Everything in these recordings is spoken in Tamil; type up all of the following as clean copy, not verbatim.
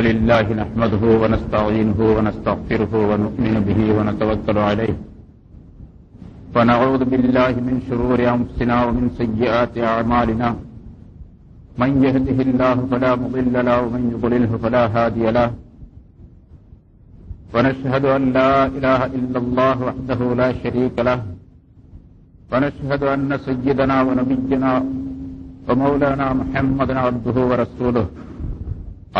لله نحمده ونستعينه ونستغفره ونؤمن به ونتوكل عليه ونعوذ بالله من شرور أنفسنا ومن سيئات أعمالنا من يهده الله فلا مضل له ومن يضلله فلا هادي له ونشهد أن لا إله إلا الله وحده لا شريك له ونشهد أن سيدنا ونبينا ومولانا محمدا عبده ورسوله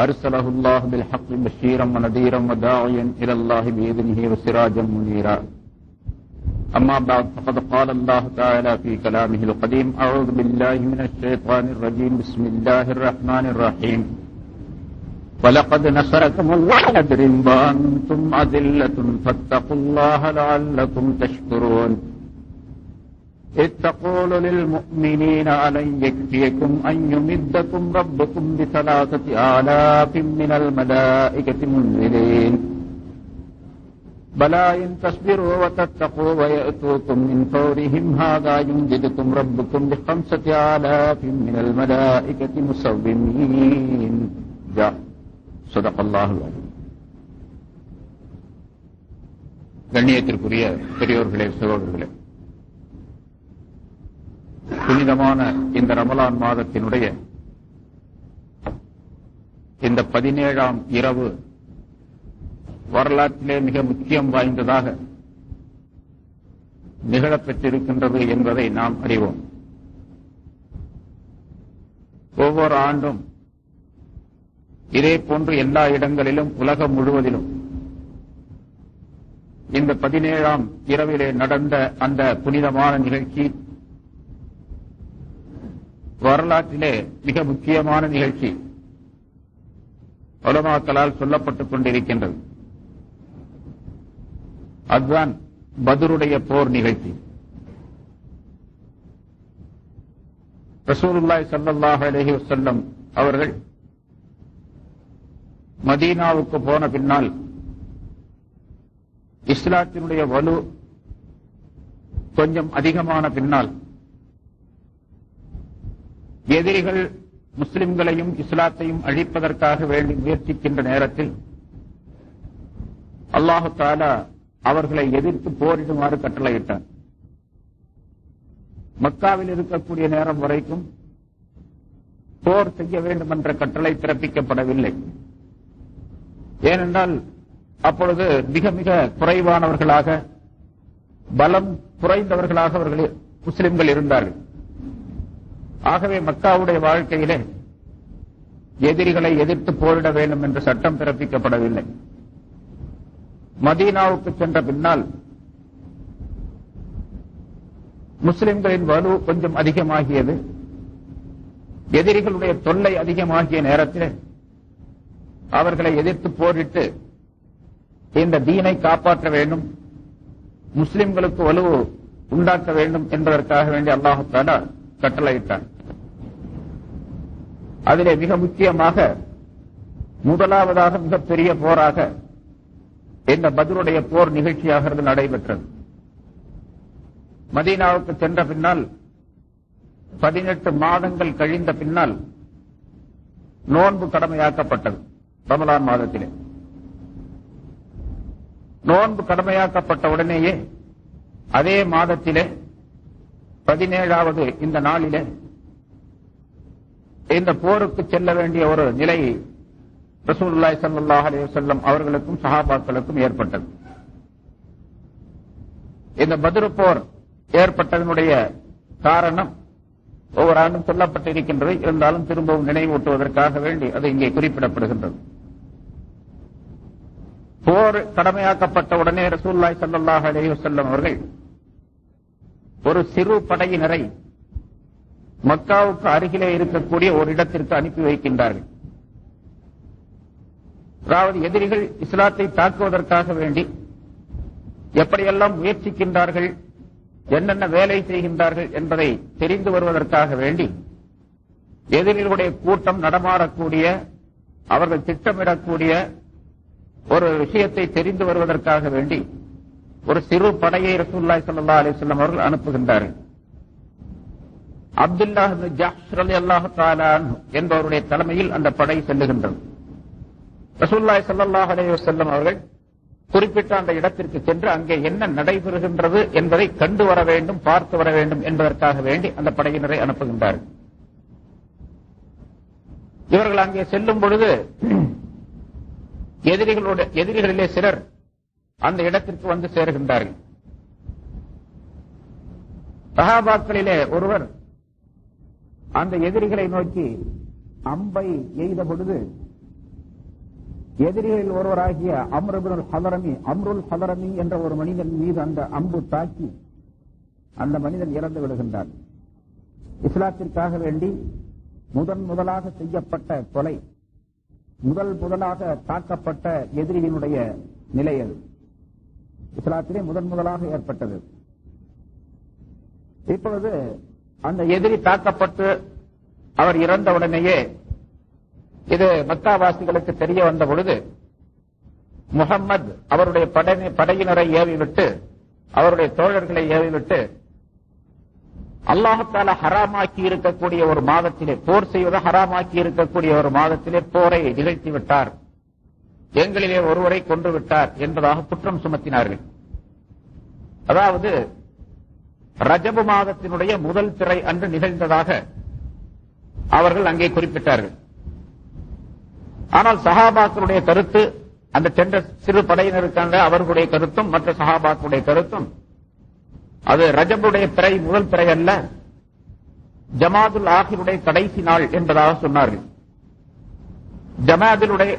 أرسله الله بالحق بشيرا ونذيرا وداعيا إلى الله بإذنه وسراجا منيرا أما بعد فقد قال الله تعالى في كلامه القديم أعوذ بالله من الشيطان الرجيم بسم الله الرحمن الرحيم ولقد نصركم الله بدر وأنتم أذلة فاتقوا الله لعلكم تشكرون إذ تقول للمؤمنين ألن يكفيكم أن يمدكم ربكم ب3 آلاف من الملائكة منزلين بلى إن تصبروا وتتقوا ويأتوكم من فورهم هذا يمددكم ربكم ب5 آلاف من الملائكة مسومين صدق الله العظيم. கண்ணியத்திற்குரிய பெரியோர்களே, சகோதரர்களே, புனிதமான இந்த ரமலான் மாதத்தினுடைய இந்த 17ஆம் இரவு வரலாற்றிலே மிக முக்கியம் வாய்ந்ததாக நிகழப்பெற்றிருக்கின்றது என்பதை நாம் அறிவோம். ஒவ்வொரு ஆண்டும் இதே போன்று எல்லா இடங்களிலும் உலகம் முழுவதிலும் இந்த 17ஆம் இரவிலே நடந்த அந்த புனிதமான நிகழ்ச்சி வரலாற்றிலே மிக முக்கியமான நிகழ்ச்சி உலமாக்களால் சொல்லப்பட்டுக் கொண்டிருக்கின்றது. அதுதான் பத்ருடைய போர் நிகழ்ச்சி. ரசூலுல்லாஹி ஸல்லல்லாஹு அலைஹி வஸல்லம் அவர்கள் மதீனாவுக்கு போன பின்னால் இஸ்லாத்தினுடைய வலு கொஞ்சம் அதிகமான பின்னால் எதிரிகள் முஸ்லிம்களையும் இஸ்லாத்தையும் அழிப்பதற்காக வேண்டி முயற்சிக்கின்ற நேரத்தில் அல்லாஹு தஆலா அவர்களை எதிர்த்து போரிடுமாறு கட்டளையிட்டார். மக்காவில் இருக்கக்கூடிய நேரம் வரைக்கும் போர் செய்ய வேண்டும் என்ற கட்டளை பிறப்பிக்கப்படவில்லை. ஏனென்றால் அப்பொழுது மிக மிக குறைவானவர்களாக, பலம் குறைந்தவர்களாக அவர்கள் முஸ்லிம்கள் இருந்தார்கள். ஆகவே மக்காவுடைய வாழ்க்கையிலே எதிரிகளை எதிர்த்து போரிட வேண்டும் என்ற சட்டம் பிறப்பிக்கப்படவில்லை. மதீனாவுக்கு சென்ற பின்னால் முஸ்லிம்களின் வலு கொஞ்சம் அதிகமாகியது. எதிரிகளுடைய தொல்லை அதிகமாகிய நேரத்தில் அவர்களை எதிர்த்து போரிட்டு இந்த தீனை காப்பாற்ற வேண்டும், முஸ்லிம்களுக்கு வலு உண்டாக்க வேண்டும் என்பதற்காக வேண்டி அல்லாஹ் தஆலா கட்டளையிட்டார். அதிலே மிக முக்கியமாக முதலாவதாக மிகப்பெரிய போராக இந்த பத்ருடைய போர் நிகழ்ச்சியாக நடைபெற்றது. மதீனாவுக்கு சென்ற பின்னால் 18 மாதங்கள் கழிந்த பின்னால் நோன்பு கடமையாக்கப்பட்டது. ரமலான் மாதத்திலே நோன்பு கடமையாக்கப்பட்ட உடனேயே அதே மாதத்திலே 17வது இந்த நாளிலே இந்த போருக்கு செல்ல வேண்டிய ஒரு நிலை ரசூலுல்லாஹி ஸல்லல்லாஹு அலைஹி வஸல்லம் அவர்களுக்கும் சஹாபாக்களுக்கும் ஏற்பட்டது. இந்த பத்ரு போர் ஏற்பட்டதனுடைய காரணம் ஒவ்வொரு ஆண்டும் சொல்லப்பட்டிருக்கின்றது. இருந்தாலும் திரும்பவும் நினைவூட்டுவதற்காக வேண்டி அது இங்கே குறிப்பிடப்படுகின்றது. போர் கடமையாக்கப்பட்ட உடனே ரசூலுல்லாஹி ஸல்லல்லாஹு அலைஹி வஸல்லம் அவர்கள் ஒரு சிறு படையினரை மக்காவுக்கு அருகிலே இருக்கக்கூடிய ஒரு இடத்திற்கு அனுப்பி வைக்கின்றார்கள். அதாவது எதிரிகள் இஸ்லாத்தை தாக்குவதற்காக வேண்டி எப்படியெல்லாம் முயற்சிக்கின்றார்கள், என்னென்ன வேலை செய்கின்றார்கள் என்பதை தெரிந்து வருவதற்காக வேண்டி எதிரிகளுடைய கூட்டம் நடமாடக்கூடிய, அவர்கள் திட்டமிடக்கூடிய ஒரு விஷயத்தை தெரிந்து வருவதற்காக வேண்டி ஒரு சிறு படையை ரசூலுல்லாஹி ஸல்லல்லாஹு அலைஹி வஸல்லம் அவர்கள் அனுப்புகின்றார்கள். அப்துல்லாஹ் இப்னு ஜஹ்ஷ் ரலியல்லாஹு தஆலா அன்ஹு என்பவருடைய தலைமையில் அந்த படை செல்லுகின்றது. ரசூலுல்லாஹி ஸல்லல்லாஹு அலைஹி வஸல்லம் அவர்கள் குறிப்பிட்ட அந்த இடத்திற்கு சென்று அங்கே என்ன நடைபெறுகின்றது என்பதை கண்டு வர வேண்டும், பார்த்து வர வேண்டும் என்பதற்காக வேண்டி அந்த படையினரை அனுப்புகின்றார்கள். இவர்கள் அங்கே செல்லும் பொழுது எதிரிகளிலே சிலர் அந்த இடத்திற்கு வந்து சேருகின்றார்கள். சஹாபாக்களிலே ஒருவர் அந்த எதிரிகளை நோக்கி அம்பை எய்த பொழுது எதிரிகளில் ஒருவராகிய அம்ருல் ஹலரமி என்ற ஒரு மனிதன் மீது அந்த அம்பு தாக்கி அந்த மனிதன் இறந்து விடுகின்றார். இஸ்லாத்திற்காக வேண்டி முதலாக செய்யப்பட்ட கொலை, முதலாக தாக்கப்பட்ட எதிரியினுடைய நிலை அது. இஸ்லாத்திலே முதலாக ஏற்பட்டது. இப்பொழுது அந்த எதிரி தாக்கப்பட்டு அவர் இறந்தவுடனேயே இது மக்காவாசிகளுக்கு தெரிய வந்த பொழுது முஹம்மது அவருடைய படையினரை ஏவிவிட்டு, அவருடைய தோழர்களை ஏவிவிட்டு அல்லாஹ் தஆலா ஹராமாக்கி இருக்கக்கூடிய ஒரு மாதத்திலே, போர் செய்வதை ஹராமாக்கி இருக்கக்கூடிய ஒரு மாதத்திலே போரை நிகழ்த்தி விட்டார், எங்களிலே ஒருவரை கொன்று விட்டார் என்பதாக குற்றம் சுமத்தினார்கள். அதாவது ரஜபு மாதத்தினுடைய முதல் பிறை அன்று நிகழ்ந்ததாக அவர்கள் அங்கே குறிப்பிட்டார்கள். ஆனால் சஹாபாக்களுடைய கருத்து, அந்த சென்ற சிறு படையினருக்கான அவர்களுடைய கருத்தும் மற்ற சஹாபாக்களுடைய கருத்தும், அது ரஜபுடைய பிறை முதல் பிறை அல்ல, ஜமாதுல் ஆகிருடைய கடைசி நாள் என்பதாக சொன்னார்கள்.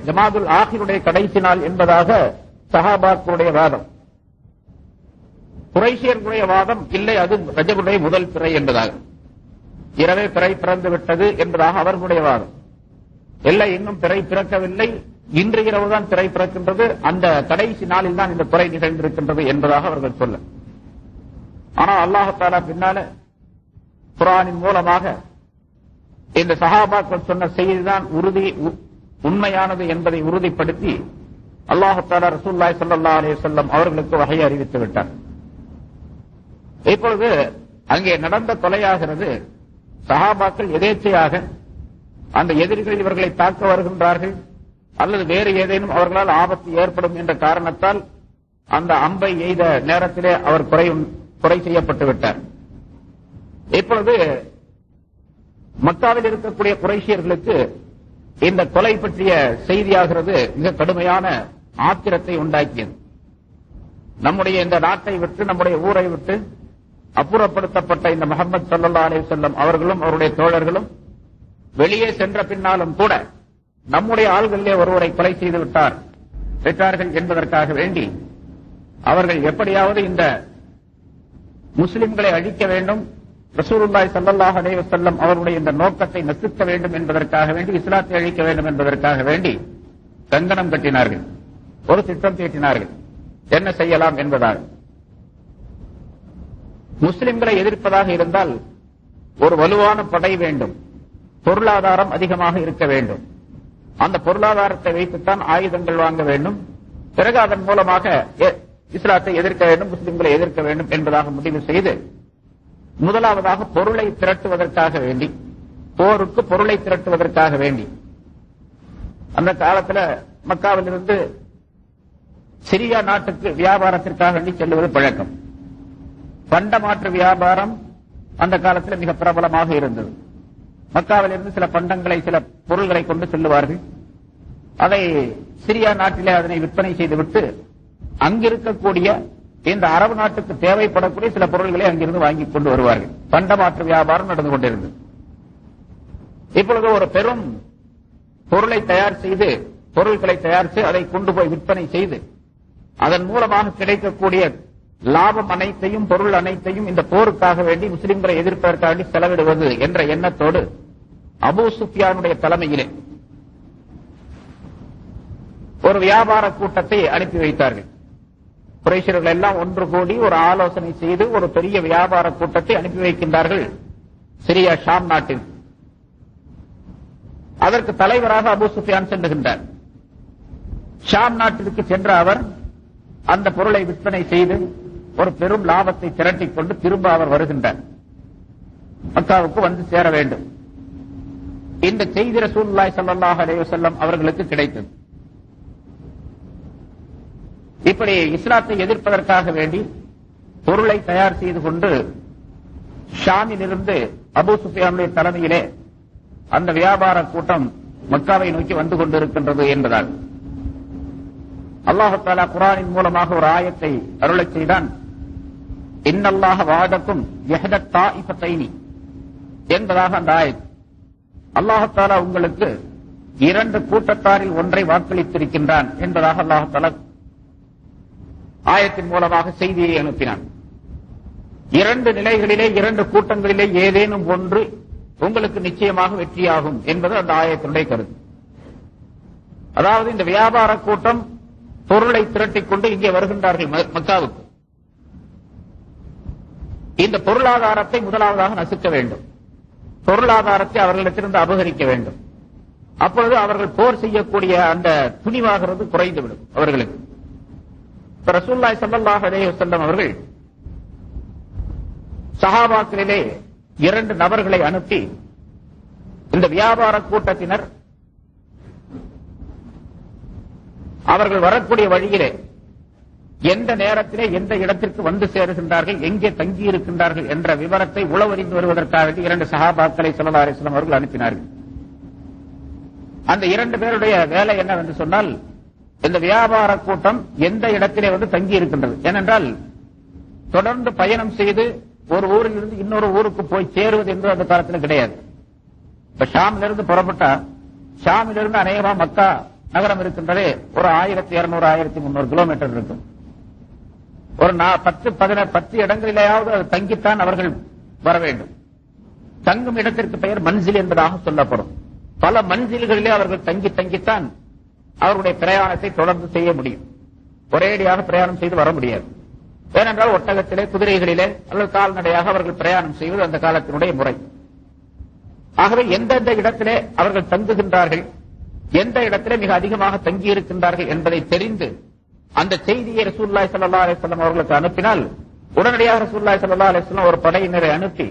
ஜமாதுல் ஆகிருடைய கடைசி நாள் என்பதாக சஹாபாக்களுடைய வாதம். குறைஷியர்களுடைய வாதம் இல்லை, அது ரஜபுடைய முதல் பிறை என்பதாக, இரவே பிறை பிறந்து விட்டது என்பதாக அவர்களுடைய வாதம். இல்லை, இன்னும் பிறை பிறக்கவில்லை, இன்று இரவுதான் பிறை பிறக்கின்றது, அந்த கடைசி நாளில் தான் இந்த பிறை நிகழ்ந்திருக்கின்றது என்பதாக அவர்கள் சொல்ல. ஆனால் அல்லாஹ் தஆலா பின்னால குர்ஆனின் மூலமாக இந்த சஹாபாக்கள் சொன்ன செய்திதான் உண்மையானது என்பதை உறுதிப்படுத்தி அல்லாஹ் தஆலா ரசூலுல்லாஹி ஸல்லல்லாஹு அலைஹி வஸல்லம் அவர்களுக்கு வஹை அறிவித்து விட்டார். இப்பொழுது அங்கே நடந்த கொலையாகிறது. சஹாபாக்கள் எதேச்சையாக அந்த எதிரிகள் இவர்களை தாக்க வருகின்றார்கள் அல்லது வேறு ஏதேனும் அவர்களால் ஆபத்து ஏற்படும் என்ற காரணத்தால் அந்த அம்பை எய்த நேரத்திலே அவர் குறை செய்யப்பட்டு விட்டார். இப்பொழுது மக்காவில் இருக்கக்கூடிய குறைஷியர்களுக்கு இந்த கொலை பற்றிய செய்தியாகிறது மிக கடுமையான ஆத்திரத்தை உண்டாக்கியது. நம்முடைய இந்த நாட்டை விட்டு, நம்முடைய ஊரை விட்டு அப்புறப்படுத்தப்பட்ட இந்த முஹம்மது ஸல்லல்லாஹு அலைஹி வஸல்லம் அவர்களும் அவருடைய தோழர்களும் வெளியே சென்ற பின்னாலும் கூட நம்முடைய ஆள்களிலே ஒருவரை கொலை செய்து விட்டார்கள் என்பதற்காக வேண்டி அவர்கள் எப்படியாவது இந்த முஸ்லிம்களை அழிக்க வேண்டும், ரசூலுல்லாஹி ஸல்லல்லாஹு அலைஹி வஸல்லம் அவருடைய இந்த நோக்கத்தை நசுக்க வேண்டும் என்பதற்காக வேண்டி, இஸ்லாத்தை அழிக்க வேண்டும் என்பதற்காக வேண்டி கங்கணம் கட்டினார்கள், ஒரு திட்டம் தீட்டினார்கள். என்ன செய்யலாம் என்பதாக. முஸ்லிம்களை எதிர்ப்பதாக இருந்தால் ஒரு வலுவான படை வேண்டும், பொருளாதாரம் அதிகமாக இருக்க வேண்டும், அந்த பொருளாதாரத்தை வைத்துத்தான் ஆயுதங்கள் வாங்க வேண்டும், பிறகு அதன் மூலமாக இஸ்லாத்தை எதிர்க்க வேண்டும், முஸ்லிம்களை எதிர்க்க வேண்டும் என்பதாக முடிவு செய்து முதலாவதாக பொருளை திரட்டுவதற்காக வேண்டி, போருக்கு பொருளை திரட்டுவதற்காக வேண்டி அந்த காலத்தில் மக்காவிலிருந்து சிரியா நாட்டுக்கு வியாபாரத்திற்காக வேண்டி செல்லுவது பழக்கம். பண்டமாற்று வியாபாரம் அந்த காலத்தில் மிக பிரபலமாக இருந்தது. மக்காவிலிருந்து சில பண்டங்களை, சில பொருள்களை கொண்டு செல்லுவார்கள். அதை சிரியா நாட்டிலே அதனை விற்பனை செய்துவிட்டு அங்கிருக்கக்கூடிய இந்த அரபு நாட்டுக்கு தேவைப்படக்கூடிய சில பொருள்களை அங்கிருந்து வாங்கிக் கொண்டு வருவார்கள். பண்டமாற்று வியாபாரம் நடந்து கொண்டிருந்தது. இப்பொழுது ஒரு பெரும் பொருளை தயார் செய்து, பொருட்களை தயாரித்து அதை கொண்டு போய் விற்பனை செய்து அதன் மூலமாக கிடைக்கக்கூடிய லாபம் அனைத்தையும், பொருள் அனைத்தையும் இந்த போருக்காக வேண்டி, முஸ்லிம்களை எதிர்ப்பதற்காக செலவிடுவது என்ற எண்ணத்தோடு அபூ சுஃபியானுடைய தலைமையிலே ஒரு வியாபார கூட்டத்தை அனுப்பி வைத்தார்கள். குறைஷியர்கள் எல்லாம் ஒன்று கூடி ஒரு ஆலோசனை செய்து ஒரு பெரிய வியாபார கூட்டத்தை அனுப்பி வைக்கின்றார்கள் சிரியா ஷாம் நாட்டில். அதற்கு தலைவராக அபூ சுஃபியான் செல்லுகின்றார். ஷாம் நாட்டிற்கு சென்ற அவர் அந்த பொருளை விற்பனை செய்து ஒரு பெரும் லாபத்தை திரட்டிக் கொண்டு திரும்ப அவர் வருகின்றார். மக்காவுக்கு வந்து சேர வேண்டும். இந்த செய்தி ரசூலுல்லாஹி ஸல்லல்லாஹு அலைஹி வஸல்லம் அவர்களுக்கு கிடைத்தது. இப்படி இஸ்லாத்தை எதிர்ப்பதற்காக வேண்டி பொருளை தயார் செய்து கொண்டு ஷாமிலிருந்து அபூ சுஃபியானுடைய தலைமையிலே அந்த வியாபார கூட்டம் மக்காவை நோக்கி வந்து கொண்டிருக்கின்றது என்பதால் அல்லாஹ் தஆலா குர்ஆனின் மூலமாக ஒரு ஆயத்தை அருளச் செய்தான். இன்னல்லாஹ வஅதக்கும் யஹ்தத் தாயிஃபத்தைனி என்பதாக அந்த ஆயத். அல்லாஹ் தஆலா உங்களுக்கு இரண்டு கூட்டத்தாரில் ஒன்றை வாக்களித்திருக்கின்றான் என்பதாக அல்லாஹ் தஆலா ஆயத்தின் மூலமாக செய்தியை அனுப்பினான். இரண்டு நிலைகளிலே இரண்டு கூட்டங்களிலே ஏதேனும் ஒன்று உங்களுக்கு நிச்சயமாக வெற்றியாகும் என்பது அந்த ஆயத்தினுடைய கருத்து. அதாவது இந்த வியாபார கூட்டம் பொருளை திரட்டிக் கொண்டு இங்கே வருகின்றார்கள் மக்காவுக்கு. இந்த பொருளாதாரத்தை முதலாவதாக நசுக்க வேண்டும், பொருளாதாரத்தை அவர்களிடத்திலிருந்து அபகரிக்க வேண்டும். அப்பொழுது அவர்கள் போர் செய்யக்கூடிய அந்த துணிவாகிறது குறைந்துவிடும் அவர்களுக்கு. ரசூலுல்லாஹி ஸல்லல்லாஹு அலைஹி வஸல்லம் அவர்கள் சஹாபாக்களிலே இரண்டு நபர்களை அனுப்பி இந்த வியாபார கூட்டத்தினர் அவர்கள் வரக்கூடிய வழியிலே எந்த நேரத்திலே எந்த இடத்திற்கு வந்து சேருகின்றார்கள், எங்கே தங்கி இருக்கின்றார்கள் என்ற விவரத்தை உளவறிந்து வருவதற்காக இரண்டு சஹாபாக்களை ஸல்லல்லாஹு அலைஹி வஸல்லம் அவர்கள் அனுப்பினார்கள். அந்த இரண்டு பேருடைய வேலை என்னவென்று சொன்னால், இந்த வியாபார கூட்டம் எந்த இடத்திலே வந்து தங்கி இருக்கின்றது. ஏனென்றால் தொடர்ந்து பயணம் செய்து ஒரு ஊரிலிருந்து இன்னொரு ஊருக்கு போய் சேருவது என்று அந்த காலத்தில் கிடையாது. இப்ப ஷாமிலிருந்து புறப்பட்டா ஷாமிலிருந்து அநேகமா மக்கா நகரம் இருக்கின்றதே ஒரு 1200 1300 கிலோமீட்டர் இருக்கும். ஒரு 10 இடங்களிலேயாவது அது தங்கித்தான் அவர்கள் வர வேண்டும். தங்கும் இடத்திற்கு பெயர் மன்சில் என்பதாக சொல்லப்படும். பல மன்சில்களிலே அவர்கள் தங்கித்தான் அவர்களுடைய பிரயாணத்தை தொடர்ந்து செய்ய முடியும். ஒரேடியாக பிரயாணம் செய்து வர முடியாது. ஏனென்றால் ஒட்டகத்திலே, குதிரைகளிலே அல்லது கால்நடையாக அவர்கள் பிரயாணம் செய்வது அந்த காலத்தினுடைய முறை. ஆகவே எந்தெந்த இடத்திலே அவர்கள் தங்குகின்றார்கள், எந்த இடத்திலே மிக அதிகமாக தங்கி இருக்கின்றார்கள் என்பதை தெரிந்து அந்த செய்தியை ரசூலுல்லாஹி ஸல்லல்லாஹு அலைஹி வஸல்லம் அவர்களுக்கு அனுப்பினால் உடனடியாக ரசூலுல்லாஹி ஸல்லல்லாஹு அலைஹி வஸல்லம் ஒரு படையினரை அனுப்பி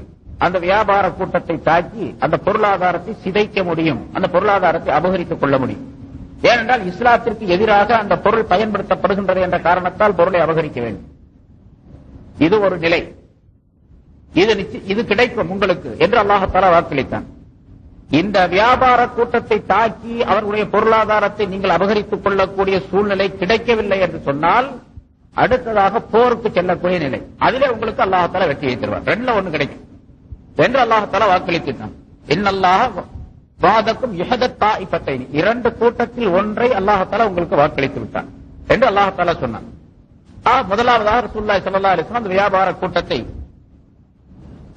அந்த வியாபார கூட்டத்தை தாக்கி அந்த பொருளாதாரத்தை சிதைக்க முடியும், அந்த பொருளாதாரத்தை அபகரித்துக் கொள்ள முடியும். ஏனென்றால் இஸ்லாத்திற்கு எதிராக அந்த பொருள் பயன்படுத்தப்படுகின்றது என்ற காரணத்தால் பொருளை அபகரிக்க வேண்டும். இது ஒரு நிலை. இது கிடைக்கும் உங்களுக்கு என்று அல்லாஹ் தஆலா வாக்களித்தான். இந்த வியாபார கூட்டத்தை தாக்கி அவர்களுடைய பொருளாதாரத்தை நீங்கள் அபகரித்துக் கொள்ளக்கூடிய சூழ்நிலை கிடைக்கவில்லை என்று சொன்னால் அடுத்ததாக போருக்கு செல்லக்கூடிய நிலை, அதிலே உங்களுக்கு அல்லாஹ் தஆலா வெற்றியை தருவார். ரெண்டுல ஒண்ணு கிடைக்கும் என்று அல்லாஹ் தஆலா வாக்களித்தான். இன்னல்லாஹ வஅதக்கும் யஹ்தத் தாயிஃபத்தைனி, இரண்டு கூட்டத்தில் ஒன்றை அல்லாஹ் தஆலா உங்களுக்கு வாக்களித்து விட்டான் என்று அல்லாஹ் தஆலா சொன்னான். முதலாவதாக ரசூலுல்லாஹி ஸல்லல்லாஹு அலைஹி வஸல்லம் அந்த வியாபார கூட்டத்தை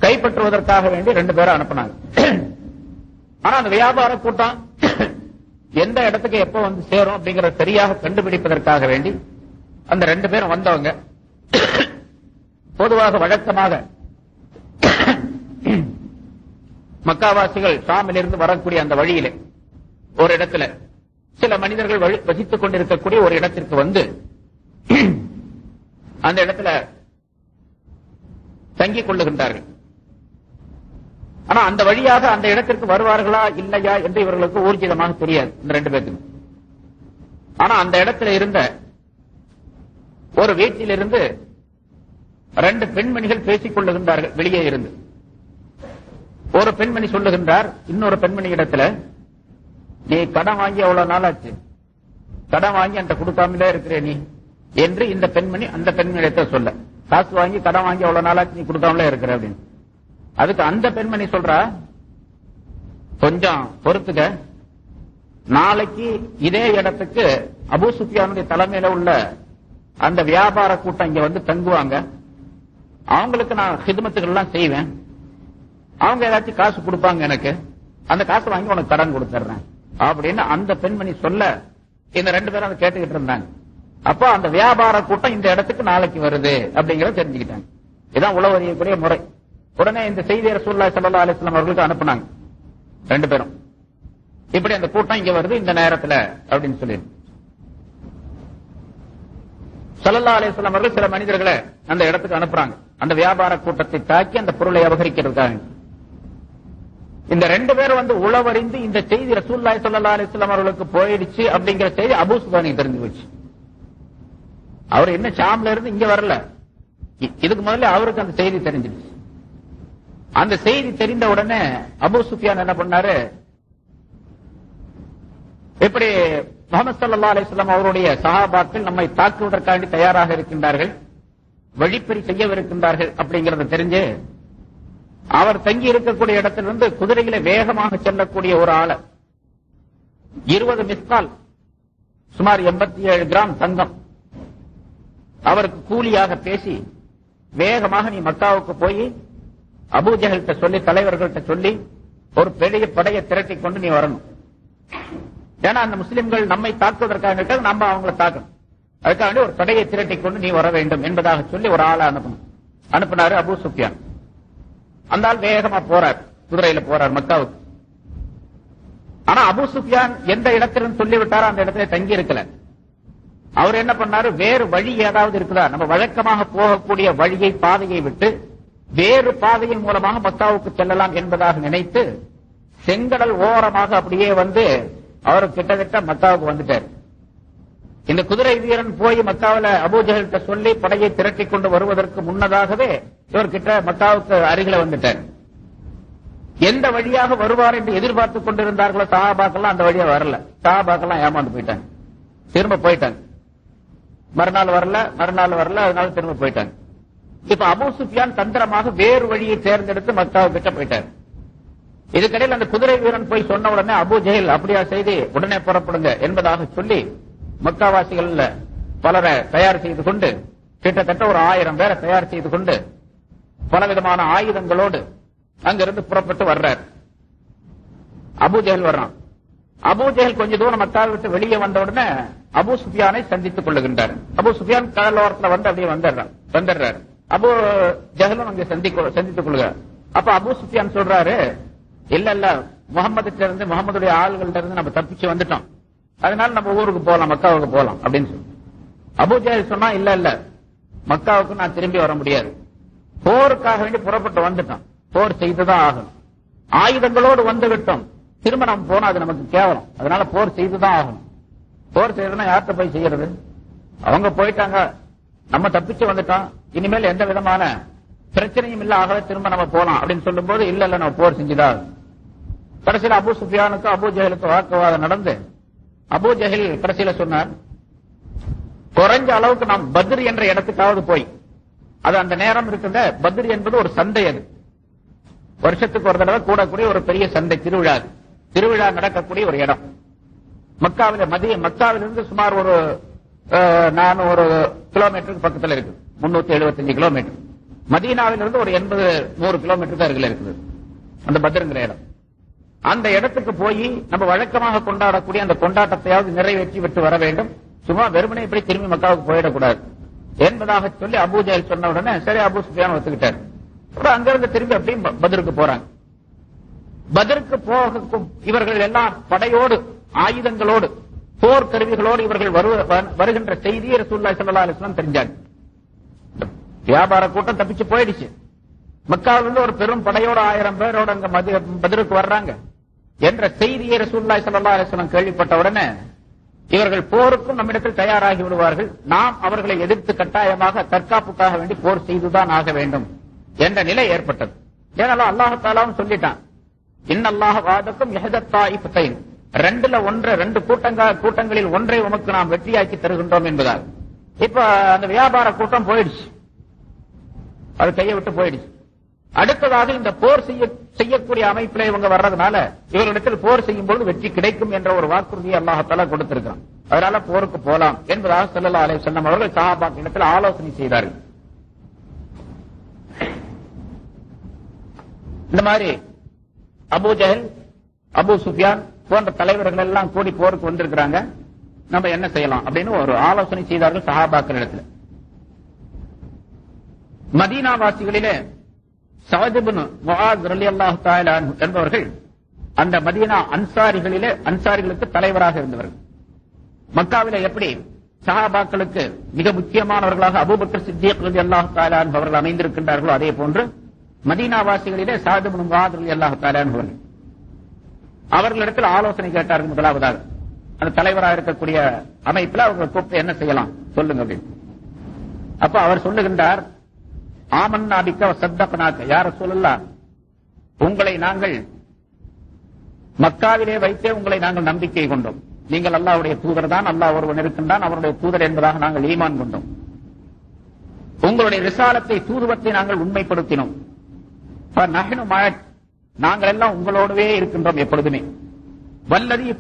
கைப்பற்றுவதற்காக வேண்டி ரெண்டு பேரை அனுப்பினாங்க. ஆனா அந்த வியாபார கூட்டம் எந்த இடத்துக்கு எப்ப வந்து சேரும் அப்படிங்கறத சரியாக கண்டுபிடிப்பதற்காக வேண்டி அந்த ரெண்டு பேரும் வந்தவங்க பொதுவாக வழக்கமாக மக்காவாசிகள் ஷாமிலிருந்து வரக்கூடிய அந்த வழியிலே ஒரு இடத்துல சில மனிதர்கள் வசித்துக் கொண்டிருக்கக்கூடிய ஒரு இடத்திற்கு வந்து அந்த இடத்துல தங்கிக் கொள்ளுகின்றார்கள். ஆனா அந்த வழியாக அந்த இடத்திற்கு வருவார்களா இல்லையா என்று இவர்களுக்கு ஊர்ஜிதமாக தெரியாது இந்த ரெண்டு பேருக்கும். ஆனா அந்த இடத்துல இருந்த ஒரு வீட்டிலிருந்து ரெண்டு பெண்மணிகள் பேசிக் கொள்ளுகின்றார்கள் வெளியே இருந்து. ஒரு பெண்மணி சொல்லுகின்றார் இன்னொரு பெண்மணி இடத்துல, நீ கடன் வாங்கி எவ்வளவு நாளாச்சு, கடன் வாங்கி அந்த கொடுக்காமலே இருக்கிறே நீ என்று இந்த பெண்மணி அந்த பெண்மணி இடத்துல சொல்ல, காசு வாங்கி கடன் வாங்கி எவ்வளவு நாளாச்சு நீ கொடுக்காமலே இருக்கிற அப்படின்னு. அதுக்கு அந்த பெண்மணி சொல்றா, கொஞ்சம் பொறுத்துக்க, நாளைக்கு இதே இடத்துக்கு அபூ சுஃபியானுடைய தலைமையில உள்ள அந்த வியாபார கூட்டம் இங்க வந்து தங்குவாங்க, அவங்களுக்கு நான் ஹிதமத்துகள் எல்லாம் செய்வேன், அவங்க ஏதாச்சும் காசு கொடுப்பாங்க, எனக்கு அந்த காசு வாங்கி உனக்கு கடன் கொடுத்துறேன் அப்படின்னு அந்த பெண்மணி சொல்ல இந்த ரெண்டு பேரும் அதை கேட்டுக்கிட்டு இருந்தாங்க. அப்போ அந்த வியாபார கூட்டம் இந்த இடத்துக்கு நாளைக்கு வருது அப்படிங்கறத தெரிஞ்சுக்கிட்டாங்க. இதான் உளவறியக்கூடிய முறை. உடனே இந்த செய்தியை ரசூலுல்லாஹி ஸல்லல்லாஹு அலைஹி வஸல்லம் அவர்களுக்கு அனுப்புனாங்க ரெண்டு பேரும். இப்படி அந்த கூட்டம் இங்க வருது இந்த நேரத்துல அப்படின்னு சொல்லி ஸல்லல்லாஹு அலைஹி வஸல்லம் அவர்கள் சில மனிதர்களை அந்த இடத்துக்கு அனுப்புறாங்க, அந்த வியாபார கூட்டத்தை தாக்கி அந்த பொருளை அபகரிக்கிறதுக்காக. இந்த ரெண்டு பேரும் வந்து உளவறிந்து இந்த செய்தி ரசூலுல்லாஹி ஸல்லல்லாஹு அலைஹி வஸல்லம் அவர்களுக்கு போயிடுச்சு அப்படிங்கிற செய்தி அபூ சுஃபியானுக்கு தெரிஞ்சு போச்சு. அவர் என்ன ஷாம்ல இருந்து இங்க வரல. இதுக்கு முதல்ல அவருக்கு அந்த செய்தி தெரிஞ்சிருச்சு. அந்த செய்தி தெரிந்த உடனே அபூ சுஃபியான் என்ன பண்ணாரு, எப்படி முஹம்மது ஸல்லல்லாஹு அலைஹி வஸல்லம் அவருடைய சஹாபாக்கள் நம்மை தாக்குவதற்காண்டி தயாராக இருக்கின்றார்கள், வழிப்பறி செய்யவிருக்கின்றார்கள் அப்படிங்கறத தெரிஞ்சு அவர் தங்கி இருக்கக்கூடிய இடத்திலிருந்து குதிரையில வேகமாக செல்லக்கூடிய ஒரு ஆளை 20 மிஸ்கால் சுமார் 87 கிராம் தங்கம் அவருக்கு கூலியாக பேசி வேகமாக நீ மக்காவுக்கு போய் அபூ ஜஹல்கிட்ட சொல்லி, தலைவர்கள்ட்ட சொல்லி ஒரு பெரிய படையை திரட்டி கொண்டு நீ வரணும். ஏன்னா அந்த முஸ்லிம்கள் நம்மை தாக்குவதற்காக நம்ம அவங்களை தாக்கணும், அதுக்காக ஒரு படையை திரட்டி கொண்டு நீ வர வேண்டும் என்பதாக சொல்லி ஒரு ஆளை அனுப்பினாரு அபூ சுஃபியான். அந்த ஆள் வேகமா போறார், குதிரையில போறார் மக்காவுக்கு. ஆனா அபூ சுஃபியான் எந்த இடத்திலும் சொல்லிவிட்டாரோ அந்த இடத்துல தங்கி இருக்கல. அவர் என்ன பண்ணாரு, வேறு வழி ஏதாவது இருக்குதா, நம்ம வழக்கமாக போகக்கூடிய வழியை பாதையை விட்டு வேறு பாதையின் மூலமாக மக்காவுக்கு செல்லலாம் என்பதாக நினைத்து செங்கடல் ஓரமாக அப்படியே வந்து அவர் கிட்டத்தட்ட மக்காவுக்கு வந்துட்டார். இந்த குதிரை வீரன் போய் மக்காவில அபூ ஜஹல்கிட்ட சொல்லி படையை திரட்டி கொண்டு வருவதற்கு முன்னதாகவே இவர் கிட்ட மக்காவுக்கு அருகில வந்துட்டார். எந்த வழியாக வருவார் என்று எதிர்பார்த்துக் கொண்டிருந்தார்களோ சஹாபாக்கெல்லாம் அந்த வழியா வரல. சஹாபாக்கெல்லாம் ஏமாந்து போயிட்டாங்க, திரும்ப போயிட்டாங்க. மறுநாள் வரல, அதனால திரும்ப போயிட்டாங்க. இப்ப அபூ சுஃபியான் தந்திரமாக வேறு வழியை தேர்ந்தெடுத்து மக்காவுக்கு கிட்ட போயிட்டார். இதுக்கிடையில் அந்த குதிரை வீரன் போய் சொன்ன உடனே அபூ ஜஹல் அப்படியா செய்து உடனே புறப்படுங்க என்பதாக சொல்லி மக்காவாசிகள் பலரை தயார் செய்து கொண்டு, கிட்டத்தட்ட ஒரு 1000 பேரை தயார் செய்து கொண்டு பலவிதமான ஆயுதங்களோடு அங்கிருந்து புறப்பட்டு வர்றார். அபூ ஜஹல் வர்றான். அபூ ஜஹல் கொஞ்ச தூரம் மக்காவை விட்டு வெளியே வந்த உடனே அபூ சுஃபியானை சந்தித்துக் கொள்ளுகின்றார். அபூ சுஃபியான் கடலோரத்தில் வந்து அப்படியே வந்துடுறார். அபூ ஜஹலும் அங்கே சந்தித்துக் கொள்கிறார். அப்ப அபூ சுஃபியான் சொல்றாரு, இல்ல முகமதுடைய ஆளுகள்ட்ட இருந்து நம்ம தப்பிச்சு வந்துட்டோம், அதனால நம்ம ஊருக்கு போலாம், மக்காவுக்கு போலாம் அப்படின்னு சொல்லி. அபூ ஜஹல் சொன்னா, இல்ல மக்காவுக்கு நான் திரும்பி வர முடியாது, போருக்காக வேண்டி புறப்பட்டு வந்துட்டோம், போர் செய்துதான் ஆகணும், ஆயுதங்களோடு வந்து விட்டோம், திரும்ப நம்ம போனா அது நமக்கு கேவலம், அதனால போர் செய்துதான் ஆகணும். போர் செய்யறதுன்னா யார்கிட்ட போய் செய்யறது, அவங்க போயிட்டாங்க, நம்ம தப்பிச்சு வந்துட்டோம், இனிமேல் எந்த விதமான பிரச்சனையும் இல்ல, ஆகவே திரும்ப நம்ம போலாம் அப்படின்னு சொல்லும் போது இல்ல நம்ம போர் செஞ்சுதான். கடைசியில் அபூ சுஃபியானுக்கும் அபூ ஜஹலுக்கும் வாக்குவாதம் நடந்து அபூ ஜஹல் கடைசியில சொன்னார், குறைஞ்ச அளவுக்கு நாம் பத்ர் என்ற இடத்துக்காவது போய், அது அந்த நேரம் இருக்கின்ற பத்ர் என்பது ஒரு சந்தை, அது வருஷத்துக்கு ஒரு தடவை கூடக்கூடிய ஒரு பெரிய சந்தை, திருவிழா நடக்கக்கூடிய ஒரு இடம். மக்காவிலிருந்து சுமார் ஒரு 400 கிலோமீட்டருக்கு பக்கத்தில் இருக்கு, 375 கிலோமீட்டர். மதீனாவிலிருந்து ஒரு 80-100 கிலோமீட்டர் தான் அருகில் இருக்குது அந்த பத்ருங்கிற இடம். அந்த இடத்துக்கு போய் நம்ம வழக்கமாக கொண்டாடக்கூடிய அந்த கொண்டாட்டத்தையாவது நிறைவேற்றி விட்டு வர வேண்டும், சும்மா வெறுமனே இப்படி திரும்பி மக்காவுக்கு போயிடக்கூடாது என்பதாக சொல்லி அபூ ஜஹல் சொன்ன உடனே சரி அபூ சுஃபியான் ஒத்துக்கிட்டார். அங்கிருந்து திரும்பி அப்படியே பத்ருக்கு போறாங்க. பத்ருக்கு போக இவர்கள் எல்லாம் படையோடு, ஆயுதங்களோடு, போர் கருவிகளோடு இவர்கள் வருகின்ற செய்தியை ரசூலுல்லாஹி ஸல்லல்லாஹு அலைஹி வஸல்லம் தெரிஞ்சாங்க. வியாபார கூட்டம் தப்பிச்சு போயிடுச்சு. மக்காவிலிருந்து ஒரு பெரும் படையோட 1000 பேரோட அங்க பத்ருக்கு வர்றாங்க என்ற செய்தியை ரசூலுல்லாஹி ஸல்லல்லாஹு அலைஹி வஸல்லம் கேள்விப்பட்ட உடனே இவர்கள் போருக்கும் நம்மிடத்தில் தயாராகி விடுவார்கள், நாம் அவர்களை எதிர்த்து கட்டாயமாக தற்காப்புக்காக வேண்டி போர் செய்துதான் ஆக வேண்டும் என்ற நிலை ஏற்பட்டது. ஏனாலும் அல்லாஹ் தஆலாவும் சொல்லிட்டான், இன்னல்லாஹ வாதக்கும் யஹதத்தாயிஃபத்தைன், 2 கூட்டங்களில் ஒன்றை உமக்கு நாம் வெற்றியாக்கி தருகின்றோம் என்பதால். இப்ப அந்த வியாபார கூட்டம் போயிடுச்சு, அது கையை விட்டு போயிடுச்சு. அடுத்ததாக இந்த போர் செய்யக்கூடிய அமைப்பில் இவங்க வர்றதுனால இவர்களிடத்தில் போர் செய்யும் போது வெற்றி கிடைக்கும் என்ற ஒரு வாக்குறுதியை அல்லாஹ் தஆலா கொடுத்திருக்கிறான். அதனால போருக்கு போலாம் என்பதாக ஸல்லல்லாஹு அலைஹி வஸல்லம் அவர்கள் சஹாபாக்களிடத்தில் ஆலோசனை செய்தார்கள். இந்த மாதிரி அபூ ஜஹல், அபூ சுஃபியான் போன்ற தலைவர்கள் எல்லாம் கூடி போருக்கு வந்திருக்கிறாங்க, நம்ம என்ன செய்யலாம் அப்படின்னு ஒரு ஆலோசனை செய்தார்கள் சஹாபாக்களிடத்தில். மதீனா வாசிகளிலே சஅத் இப்னு முஆஸ் ரலியல்லாஹு தஆலா அன்ஹு என்பவர்கள் அந்த மதீனா அன்சாரிகளுக்கு தலைவராக இருந்தவர்கள். மக்காவிலே எப்படி சஹாபாக்களுக்கு மிக முக்கியமானவர்களாக அபூபக்கர் சித்திக் ரலியல்லாஹு தஆலா அன்ஹு அவர்கள் அமைந்திருக்கின்றார்களோ அதே போன்று மதீனா வாசிகளிலே சஅத் இப்னு முஆஸ் ரலியல்லாஹு தஆலா அன்ஹு அவர்களிடத்தில் ஆலோசனை கேட்டார்கள். முதலாவதாக அந்த தலைவராக இருக்கக்கூடிய அமைப்பில் அவங்க கூப்பிட்டு என்ன செய்யலாம் சொல்லுங்க அப்படின்னு. அப்ப அவர் சொல்லுகின்றார், ஆமன்னா பிக்க வஸத்தக்னாக, யா ரசூலல்லாஹ், உங்களை நாங்கள் மக்காவிலே வைத்தே உங்களை நாங்கள் நம்பிக்கை கொண்டோம். நீங்கள் அல்லாஹ்வுடைய தூதர் தான், அல்லாஹ் ஒருவன் இருக்கின்றான், அவருடைய தூதர் என்பதாக நாங்கள் ஈமான் கொண்டோம். உங்களுடைய ரிசாலத்தை, தூதுவத்தை நாங்கள் உண்மைப்படுத்தினோம். நாங்கள் எல்லாம் உங்களோடவே இருக்கின்றோம் எப்பொழுதுமே. வல்லதி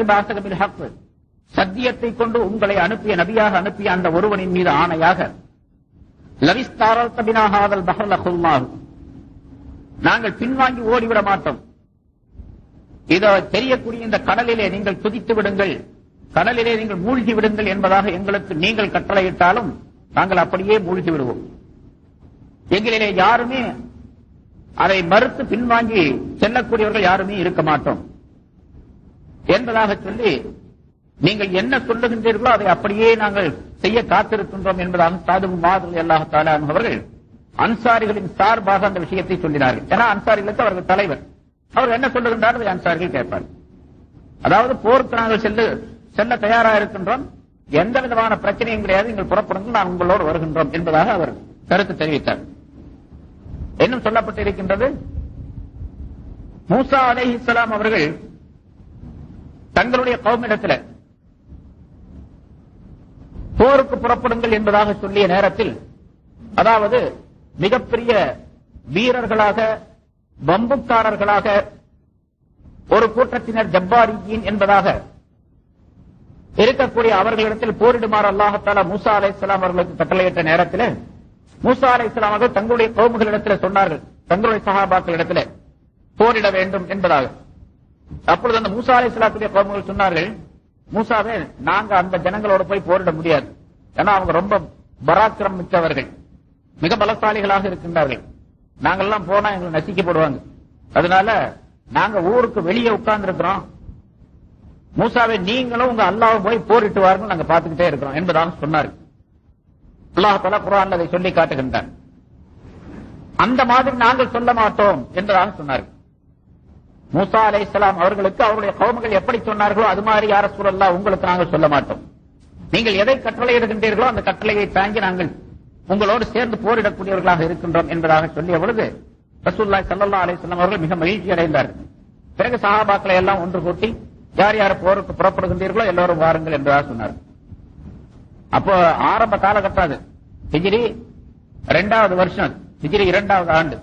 பாஸக பில் ஹக், சத்தியத்தை கொண்டு உங்களை அனுப்பிய நபியாக அனுப்பிய அந்த ஒருவனின் மீது ஆணையாக, லவிஸ்தாரல்த பினா ஹாதல் பஹர் லகுல்லாஹ், நாங்கள் பின்வாங்கி ஓடிவிட மாட்டோம். இதோ தெரியக்கூடிய இந்த கடலிலே நீங்கள் துதித்து விடுங்கள், கடலிலே நீங்கள் மூழ்கி விடுங்கள் என்பதாக எங்களுக்கு நீங்கள் கட்டளையிட்டாலும் நாங்கள் அப்படியே மூழ்கி விடுவோம். எங்களிலே யாருமே அதை மறுத்து பின்வாங்கி செல்லக்கூடியவர்கள் யாருமே இருக்க மாட்டோம் என்பதாக சொல்லி, நீங்கள் என்ன சொல்லுகின்றீர்களோ அதை அப்படியே நாங்கள் செய்ய காத்திருக்கின்றோம் என்பதாக சாது மாதிரி அல்லாஹ் தஆலா அவர்கள் அன்சாரிகளின் சார்பாக அந்த விஷயத்தை சொல்லினார்கள். ஏன்னா அன்சாரிகளுக்கு அவர்கள் தலைவர், அவர் என்ன சொல்லுகின்றார் அதை அன்சாரிகள் கேட்பார். அதாவது போருக்கு நாங்கள் செல்ல தயாராக இருக்கின்றோம், எந்த விதமான பிரச்சனையும் கிடையாது, நீங்கள் புறப்படுங்கள், நான் உங்களோடு வருகின்றோம் என்பதாக அவர் கருத்து தெரிவித்தார். இன்னும் சொல்லப்பட்டிருக்கின்றது, மூசா அலைஹிஸ்ஸலாம் அவர்கள் தங்களுடைய கௌமிடத்தில் போருக்கு புறப்படுங்கள் என்பதாக சொல்லிய நேரத்தில், அதாவது மிகப்பெரிய வீரர்களாக, பம்புக்காரர்களாக ஒரு கூட்டத்தினர் ஜப்பாரியின் என்பதாக இருக்கக்கூடிய அவர்களிடத்தில் போரிடுமாறு அல்லாஹ் தஆலா மூசா அலைஹிஸ்ஸலாம் அவர்களுக்கு கட்டளையிட்ட நேரத்தில், மூசா அலைஹிஸ்ஸலாம் அவர்கள் தங்களுடைய கௌமுகளிடத்தில் சொன்னார்கள், தங்களுடைய சஹாபாக்களிடத்தில் போரிட வேண்டும் என்பதாக. அப்பொழுது அந்த மூசா அலைஹிஸ்ஸலாத்துடைய கௌமுகள் சொன்னார்கள், மூசாவே, நாங்க அந்த ஜனங்களோடு போய் போரிட முடியாது, ஏன்னா அவங்க ரொம்ப பராக்கிரம் மிக்கவர்கள், மிக பலசாலிகளாக இருக்கின்றார்கள், நாங்கெல்லாம் போனா எங்களை நசிக்கப்படுவாங்க, அதனால நாங்க ஊருக்கு வெளியே உட்கார்ந்து இருக்கிறோம், மூசாவை நீங்களும் உங்க அல்லாஹ் போய் போரிட்டு வாருங்கள், நாங்க பார்த்துக்கிட்டே இருக்கிறோம் என்பதாக சொன்னார்கள். அல்லாஹ் தஆலா குர்ஆன்ல அதை சொல்லி காட்டுகின்றார். அந்த மாதிரி நாங்கள் சொல்ல மாட்டோம் என்பதாக சொன்னார்கள். மூசா அலைஹிஸ்ஸலாம் அவர்களுக்கு அவருடைய கௌமுகள் எப்படி சொன்னார்களோ அது மாதிரி, யா ரசூலல்லாஹ், உங்களுக்கு நாங்கள் சொல்ல மாட்டோம், நீங்கள் எதை கட்டளையிடுகின்றீர்களோ அந்த கட்டளையை தாங்கி நாங்கள் உங்களோடு சேர்ந்து போரிடக்கூடியவர்களாக இருக்கின்றோம் என்பதாக சொல்லிய பொழுது ரசூலுல்லாஹி ஸல்லல்லாஹு அலைஹி வஸல்லம் அவர்கள் மிக மகிழ்ச்சி அடைந்தார்கள். பிறகு சஹாபாக்களை எல்லாம் ஒன்று கூட்டி, யார் யார் போருக்கு புறப்படுகின்றீர்களோ எல்லோரும் வாருங்கள் என்பதாக சொன்னார். அப்போ ஆரம்ப காலகட்டம் அது, ஹிஜ்ரி 2வது வருஷம், ஹிஜ்ரி 2வது ஆண்டு,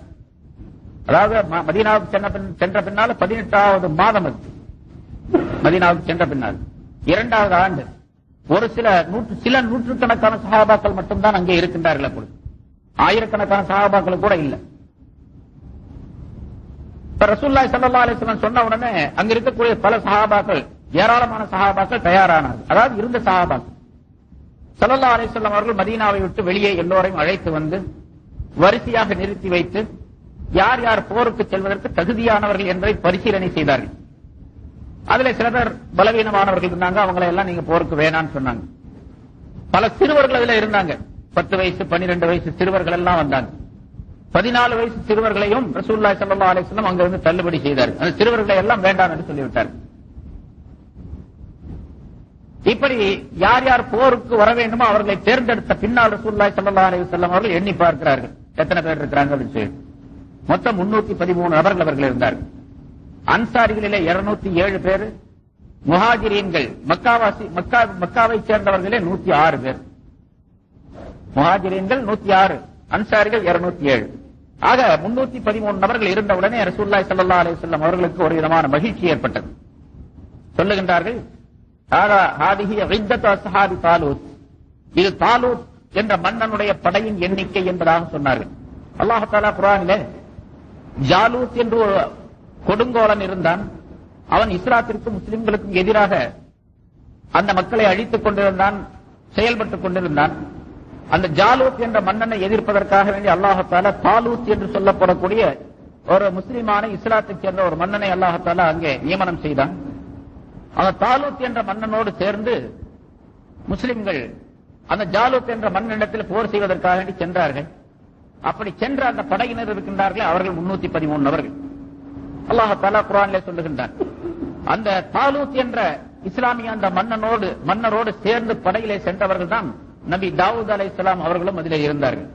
அதாவது மதீனாவுக்கு சென்ற பின்னால் 18வது மாதம், அது மதீனாவுக்கு சென்ற பின்னால் 2வது ஆண்டு. ஒரு சில நூற்றுக்கணக்கான சஹாபாக்கள் மட்டும்தான் அங்கே இருக்கின்றார்கள். அப்பொழுது ஆயிரக்கணக்கான சஹாபாக்கள் கூட இல்லை. இப்ப ரசூலுல்லாஹி ஸல்லல்லாஹு அலைஹி வஸல்லம் சொன்ன உடனே அங்க இருக்கக்கூடிய பல சஹாபாக்கள், ஏராளமான சஹாபாக்கள் தயாரானார்கள். அதாவது இருந்த சஹாபாக்கள் ஸல்லல்லாஹு அலைஹி வஸல்லம் அவர்கள் மதீனாவை விட்டு வெளியே எல்லோரையும் அழைத்து வந்து வரிசையாக நிறுத்தி வைத்து, யார் யார் போருக்கு செல்வதற்கு தகுதியானவர்கள் என்பதை பரிசீலனை செய்தார்கள். அதுல சில பேர் பலவீனமானவர்கள் இருந்தாங்க, அவங்களை எல்லாம் நீங்க போருக்கு வேணான்னு சொன்னாங்க. பல சிறுவர்கள் அதுல இருந்தாங்க, 10 வயசு 12 வயசு சிறுவர்கள் எல்லாம் வந்தாங்க. 14 வயசு சிறுவர்களையும் ரசூலுல்லாஹி ஸல்லல்லாஹு அலைஹி வஸல்லம் அங்கிருந்து தள்ளுபடி செய்தார்கள். அந்த சிறுவர்களை எல்லாம் வேண்டாம் என்று சொல்லிவிட்டார். இப்படி யார் யார் போருக்கு வர வேண்டுமோ அவர்களை தேர்ந்தெடுத்த பின்னால் ரசூலுல்லாஹி ஸல்லல்லாஹு அலைஹி வஸல்லம் அவர்கள் எண்ணி பார்க்கிறார்கள், எத்தனை பேர் இருக்கிறாங்க அப்படின்னு சொல்லி. மொத்தம் 313 நபர்கள் அவர்கள் இருந்தார்கள். அன்சாரிகளிலே 207 பேர், முஹாஜிரீன்கள் மக்காவை சேர்ந்தவர்களே 106 பேர். முஹாஜிரீன்கள் 106, அன்சாரிகள் 207. ஆக 313 நபர்கள் இருந்தவுடனே ரசூலுல்லாஹி ஸல்லல்லாஹு அலைஹி வஸல்லம் அவர்களுக்கு ஒரு விதமான மகிழ்ச்சி ஏற்பட்டது. சொல்லுகின்றார்கள், இது தாலூத் என்ற மன்னனுடைய படையின் எண்ணிக்கை என்பதாக சொன்னார்கள். அல்லாஹ் தஆலா குர்ஆனிலே ஜாலூத் என்று ஒரு கொடுங்கோலன் இருந்தான், அவன் இஸ்லாத்திற்கும் முஸ்லிம்களுக்கும் எதிராக அந்த மக்களை அழித்துக் கொண்டிருந்தான், செயல்பட்டுக் கொண்டிருந்தான். அந்த ஜாலூத் என்ற மன்னனை எதிர்ப்பதற்காக வேண்டி அல்லாஹ் தஆலா தாலூத் என்று சொல்லப்படக்கூடிய ஒரு முஸ்லிமான இஸ்லாத்தைச் சேர்ந்த ஒரு மன்னனை அல்லாஹ் தஆலா அங்கே நியமனம் செய்தான். அந்த தாலூத் என்ற மன்னனோடு சேர்ந்து முஸ்லிம்கள் அந்த ஜாலூத் என்ற மன்னனிடத்தில் போர் செய்வதற்காக வேண்டி சென்றார்கள். அப்படி சென்ற அந்த படையினர் இருக்கின்றார்கள், அவர்கள் 313 நபர்கள். அல்லாஹ் தஆலா குர்ஆனிலே சொல்லுகின்றான், அந்த தாலூத் என்ற இஸ்லாமிய அந்த மன்னரோடு சேர்ந்து படையிலே சென்றவர்கள் தான் நபி தாவூத் அலைஹிஸ்ஸலாம் அவர்களும் அதிலே இருந்தார்கள்.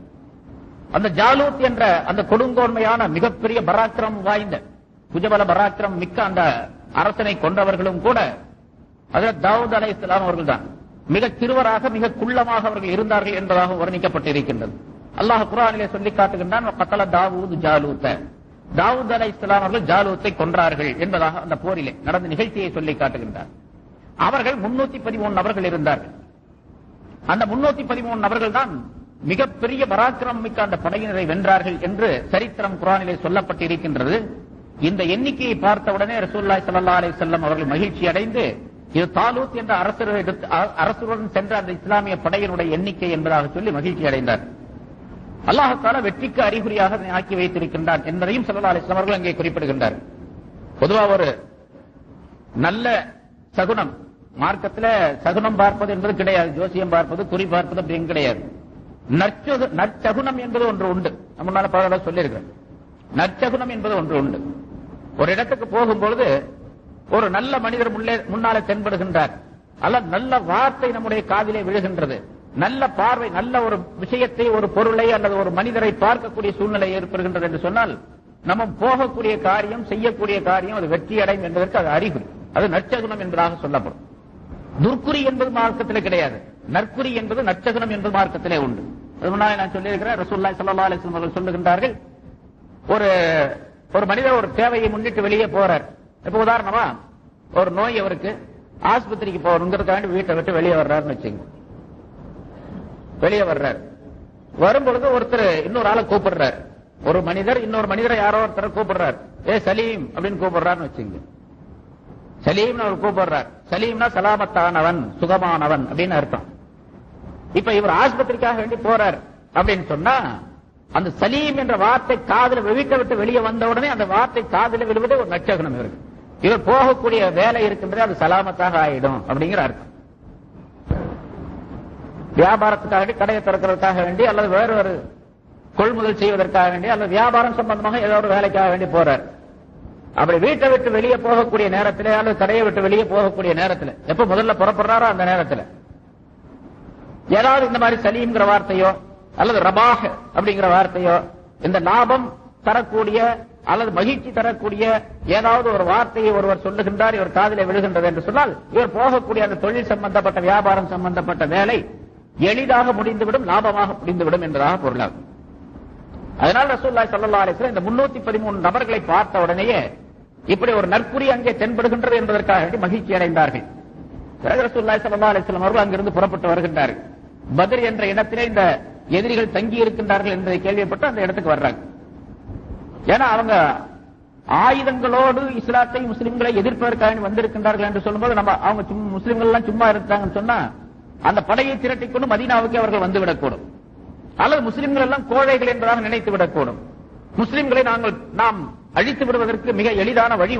அந்த ஜாலூத் என்ற அந்த கொடுங்கோன்மையான மிகப்பெரிய பராக்கிரம் வாய்ந்த புஜபல பராக்கிரம் மிக்க அந்த அரசனை கொண்டவர்களும் கூட ஹஜ்ரத் தாவூத் அலைஹிஸ்ஸலாம் அவர்கள் தான். மிக சிறுவராக மிக குள்ளமாக அவர்கள் இருந்தார்கள் என்பதாக வர்ணிக்கப்பட்டிருக்கின்றது. அல்லாஹ் குர்ஆனிலே சொல்லி காட்டுகின்றான், கத்தல தாவூத் ஜாலூத்த, தாவூத் அலைஹிஸ்ஸலாம் அவர்கள் ஜாலூத்தை கொன்றார்கள் என்பதாக அந்த போரிலே நடந்த நிகழ்ச்சியை சொல்லி காட்டுகின்றார். அவர்கள் 313 நபர்கள் இருந்தார்கள். அந்த 313 நபர்கள் தான் மிகப்பெரிய பராக்கிரம் மிக்க அந்த படையினரை வென்றார்கள் என்று சரித்திரம் குர்ஆனிலே சொல்லப்பட்டிருக்கின்றது. இந்த எண்ணிக்கையை பார்த்தவுடனே ரசூலுல்லாஹி ஸல்லல்லாஹு அலைஹி வஸல்லம் அவர்கள் மகிழ்ச்சி அடைந்து, இது தாலூத் என்ற அரசருடன் சென்ற அந்த இஸ்லாமிய படையினுடைய எண்ணிக்கை என்பதாக சொல்லி மகிழ்ச்சி அடைந்தார். அல்லாஹ் தஆலா வெற்றிக்கு அறிகுறியாக ஆக்கி வைத்திருக்கின்றான் என்பதையும் ஸல்லல்லாஹு அலைஹி வஸல்லம் அவர்கள் அங்கே குறிப்பிடுகின்றார். பொதுவா ஒரு நல்ல சகுனம், மார்க்கத்தில் சகுனம் பார்ப்பது என்பது கிடையாது, ஜோசியம் பார்ப்பது குறி பார்ப்பது அப்படின்னு கிடையாது. நற்சகுனம் என்பது ஒன்று உண்டு. முன்னால பல சொல்லியிருக்கிறேன். நற்சகுனம் என்பது ஒன்று உண்டு. ஒரு இடத்துக்கு போகும்பொழுது ஒரு நல்ல மனிதர் முன்னாலே தென்படுகின்றார், அல்லது நல்ல வார்த்தை நம்முடைய காதிலே விழுகின்றது, நல்ல பார்வை, நல்ல ஒரு விஷயத்தை, ஒரு பொருளை அல்லது ஒரு மனிதரை பார்க்கக்கூடிய சூழ்நிலை ஏற்படுகின்றது என்று சொன்னால் நம்ம போகக்கூடிய காரியம், செய்யக்கூடிய காரியம் அது வெற்றி அடையும் என்பதற்கு அது அறிகுறி. அது நற்சகுனம் என்பதாக சொல்லப்படும். துர்க்குறி என்பது மார்க்கத்திலே கிடையாது. நற்குறி என்பது நற்சகுனம் என்பது மார்க்கத்திலே உண்டு. அது முன்னாலே நான் சொல்லியிருக்கிறேன். ரசூலுல்லாஹி ஸல்லல்லாஹு அலைஹி வஸல்லம் அவர்கள் சொல்லுகின்றார்கள், ஒரு மனிதர் ஒரு தேவையை முன்னிட்டு வெளியே போறார். இப்ப உதாரணமா ஒரு நோய் அவருக்கு, ஆஸ்பத்திரிக்கு போறதுக்காண்டி வீட்டை விட்டு வெளியே வர்றாருன்னு வச்சுங்க. வெளியே வர்றார், வரும்பொழுது ஒருத்தர் இன்னொரு ஆளை கூப்பிடுறார். ஒரு மனிதர் இன்னொரு மனிதரை யாரோ ஒருத்தர் கூப்பிடுறார், ஏ சலீம் அப்படின்னு கூப்பிடுறாருன்னு வச்சுங்க. சலீம் அவர் கூப்பிடுறார். சலீம்னா சலாமத்தானவன், சுகமானவன் அப்படின்னு அர்த்தம். இப்ப இவர் ஆஸ்பத்திரிக்காக வேண்டி போறார் அப்படின்னு சொன்னா, அந்த சலீம் என்ற வார்த்தை காதுல வீட்டை விட்டு வெளியே வந்த உடனே அந்த வார்த்தை காதுல விழுவதே ஒரு நற்சகுனம் இருக்கு. இவர் போகக்கூடிய வேலை இருக்கின்றது, அது சலாமத்தாக ஆயிடும் அப்படிங்கிற அர்த்தம். வியாபாரத்துக்காக வேண்டி, கடையை திறக்கிறதுக்காக வேண்டி, அல்லது வேறு ஒரு கொள்முதல் செய்வதற்காக வேண்டி, அல்லது வியாபாரம் சம்பந்தமாக ஏதோ ஒரு வேலைக்காக வேண்டி போறார். அப்படி வீட்டை விட்டு வெளியே போகக்கூடிய நேரத்தில், அல்லது கடையை விட்டு வெளியே போகக்கூடிய நேரத்தில், எப்ப முதல்ல புறப்படுறாரோ அந்த நேரத்தில் ஏதாவது இந்த மாதிரி சலீம்ங்கிற வார்த்தையோ அல்லது ரபாஹ் அப்படிங்கிற வார்த்தையோ, இந்த லாபம் தரக்கூடிய அல்லது மகிழ்ச்சி தரக்கூடிய ஏதாவது ஒரு வார்த்தையை ஒருவர் சொல்லுகின்றார், இவர் காதிலே விழுகின்றது என்று சொன்னால், இவர் போகக்கூடிய அந்த தொழில் சம்பந்தப்பட்ட, வியாபாரம் சம்பந்தப்பட்ட வேலை எளிதாக முடிந்துவிடும், லாபமாக முடிந்துவிடும் என்பதாக பொருளாகும். அதனால் ரசூலுல்லாஹி ஸல்லல்லாஹு அலைஹி வஸல்லம் இந்த 313 நபர்களை பார்த்த உடனேயே இப்படி ஒரு நற்குறி அங்கே தென்படுகின்றது என்பதற்காக வேண்டி மகிழ்ச்சி அடைந்தார்கள். ரசூலுல்லாஹி ஸல்லல்லாஹு அலைஹி வஸல்லம் அவர்கள் அங்கிருந்து புறப்பட்டு வருகின்றார்கள். பத்ர் என்ற இடத்திலே இந்த எதிரிகள் தங்கி இருக்கின்றார்கள் என்பதை கேள்விப்பட்டு அந்த இடத்துக்கு வர்றாங்க. ஏன்னா அவங்க ஆயுதங்களோடு இஸ்லாத்தை, முஸ்லிம்களை எதிர்ப்பதற்காக வந்திருக்கின்றார்கள் என்று சொல்லும்போது, நம்ம அவங்க முஸ்லிம்கள் எல்லாம் சும்மா இருக்காங்கன்னு சொன்னா அந்த படையை திரட்டிக் கொண்டு மதீனாவுக்கு அவர்கள் வந்துவிடக்கூடும், அல்லது முஸ்லிம்கள் எல்லாம் கோழைகள் என்பதாக நினைத்து விடக்கூடும். முஸ்லிம்களை நாம் அழித்து விடுவதற்கு மிக எளிதான வழி